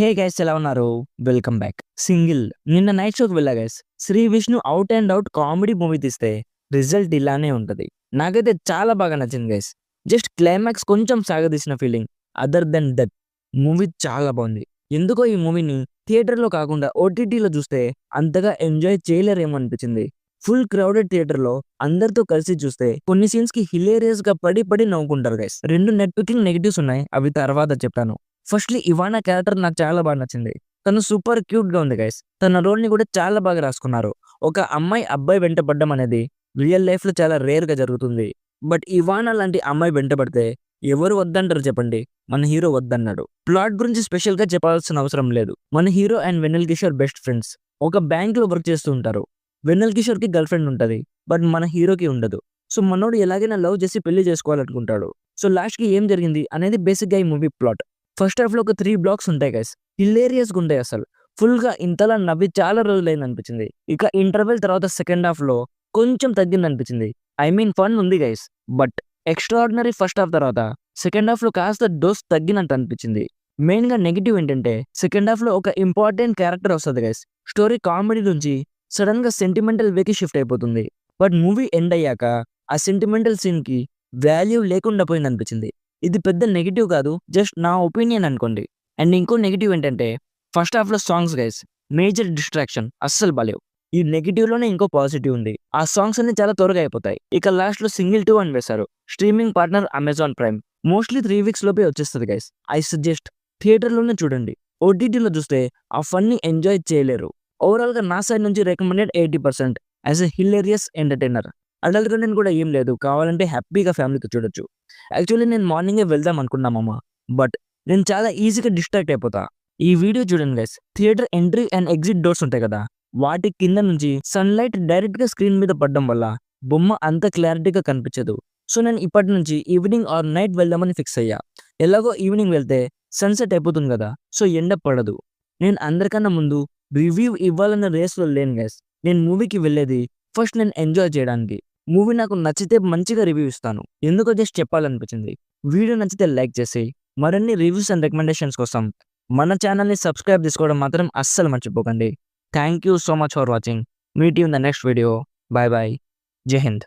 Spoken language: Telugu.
హే గైస్, ఎలా ఉన్నారు? Welcome back. సింగిల్ నిన్న నైట్ షోకి వెళ్ళా guys. Shri Vishnu out and out comedy movie తీస్తే రిజల్ట్ ఇలానే ఉంటది. నాకైతే చాలా బాగా నచ్చింది గైస్. జస్ట్ క్లైమాక్స్ కొంచెం సాగదీసిన feeling. Other than that movie చాలా బాగుంది. ఎందుకో ఈ మూవీని థియేటర్లో కాకుండా ఓటీటీలో చూస్తే అంతగా ఎంజాయ్ చేయలేరేమో అనిపించింది. ఫుల్ క్రౌడెడ్ థియేటర్లో అందరితో కలిసి చూస్తే కొన్ని సీన్స్ కి హిలేరియస్ గా పడి పడి నవ్వుకుంటారు గైస్. 2 నెట్పికింగ్ నెగిటివ్స్ ఉన్నాయి, అవి తర్వాత చెప్తాను. ఫస్ట్‌లీ ఇవానా క్యారెక్టర్ నాకు చాలా బాగా నచ్చింది. తను సూపర్ క్యూట్‌గా ఉంది గైస్. తన రోల్‌ని కూడా చాలా బాగా రాసుకున్నారు. ఒక అమ్మాయి అబ్బాయి వెంట పడడం అనేది రియల్ లైఫ్‌లో చాలా రేర్‌గా జరుగుతుంది. బట్ ఇవానా లాంటి అమ్మాయి వెంట పడితే ఎవరు వద్దంటారు చెప్పండి? మన హీరో వద్దన్నాడు. ప్లాట్ గురించి స్పెషల్‌గా చెప్పాల్సిన అవసరం లేదు. మన hero and Vennela Kishore best friends. ఒక బ్యాంక్‌లో వర్క్ చేస్తూ ఉంటారు. వెన్నెల కిషోర్‌కి గర్ల్ ఫ్రెండ్ ఉంటది. బట్ మన హీరోకి ఉండదు. సో మనోడు ఎలాగైనా లవ్ చేసి పెళ్లి చేసుకోవాలనుకుంటాడు. సో లాస్ట్‌కి ఏం జరిగింది అనేది బేసిక్‌గా ఈ మూవీ ప్లాట్. ఫస్ట్ హాఫ్‌లో ఒక 3 బ్లాక్స్ ఉంటాయి గైస్. హిలేరియస్‌గా ఉంటాయి అసలు. ఫుల్‌గా ఇంతలా నవ్వి చాలా రోజులైందనిపించింది. ఇక ఇంటర్వెల్ తర్వాత సెకండ్ హాఫ్‌లో కొంచెం తగ్గిందనిపించింది. ఐ మీన్ ఫన్ ఉంది guys. But extraordinary first half తర్వాత సెకండ్ హాఫ్‌లో కాస్త డోస్ తగ్గినట్టు అనిపించింది. మెయిన్‌గా నెగెటివ్ ఏంటంటే సెకండ్ హాఫ్‌లో ఒక ఇంపార్టెంట్ క్యారెక్టర్ వస్తది గైస్. స్టోరీ కామెడీ నుంచి సడెన్‌గా సెంటిమెంటల్ వేకి షిఫ్ట్ అయిపోతుంది. బట్ మూవీ ఎండ్ అయ్యాక ఆ సెంటిమెంటల్ సీన్‌కి వాల్యూ లేకుండా పోయిందనిపించింది. ఇది పెద్ద నెగెటివ్ కాదు, జస్ట్ నా ఒపీనియన్ అనుకోండి. అండ్ ఇంకో నెగెటివ్ ఏంటంటే ఫస్ట్ హాఫ్‌లో సాంగ్స్ గైస్ మేజర్ డిస్ట్రాక్షన్, అస్సలు బాలేవు. ఈ నెగెటివ్‌లోనే ఇంకో పాజిటివ్ ఉంది. ఆ సాంగ్స్ అన్ని చాలా త్వరగా అయిపోతాయి. ఇక లాస్ట్‌లో సింగిల్ 2 అని వేశారు. Streaming partner Amazon prime. Mostly 3 weeks లోపే వచ్చేస్తది గైస్. ఐ సజెస్ట్ థియేటర్‌లోనే చూడండి. ఓటీటీలో చూస్తే ఆ ఫన్‌ని ఎంజాయ్ చేయలేరు. ఓవరాల్‌గా నా సైడ్ నుంచి recommended 80% as a hilarious entertainer. Adult content కూడా ఏం లేదు. కావాలంటే హ్యాపీగా ఫ్యామిలీతో చూడొచ్చు. యాక్చువల్లీ నేను మార్నింగే వెళ్దాం అనుకున్నా మామ. బట్ నేను చాలా ఈజీగా డిస్ట్రాక్ట్ అయిపోతా. ఈ వీడియో చూడండి guys. Theatre entry and exit doors ఉంటాయి కదా, వాటి కింద నుంచి సన్‌లైట్ డైరెక్ట్‌గా స్క్రీన్ మీద పడడం వల్ల బొమ్మ అంత క్లారిటీగా కనిపించదు. సో నేను ఇప్పటి నుంచి ఈవినింగ్ ఆర్ నైట్ వెళ్దామని ఫిక్స్ అయ్యా. ఎలాగో ఈవినింగ్ వెళ్తే సన్‌సెట్ అయిపోతుంది కదా, సో ఎండ పడదు. నేను అందరికన్నా ముందు రివ్యూ ఇవ్వాలన్న రేస్‌లో లేను గైస్. నేను మూవీకి వెళ్ళేది ఫస్ట్ నేను ఎంజాయ్ చేయడానికి. మూవీ నాకు నచ్చితే మంచిగా రివ్యూ ఇస్తాను. ఎందుకో జస్ట్ చెప్పాలనిపించింది. వీడియో నచ్చితే లైక్ చేసి మరిన్ని రివ్యూస్ అండ్ రికమెండేషన్స్ కోసం మన ఛానల్‌ని సబ్స్క్రైబ్ చేసుకోవడం మాత్రం అస్సలు మర్చిపోకండి. Thank you so much for watching. Meet you in the next video. By by. జై హింద్.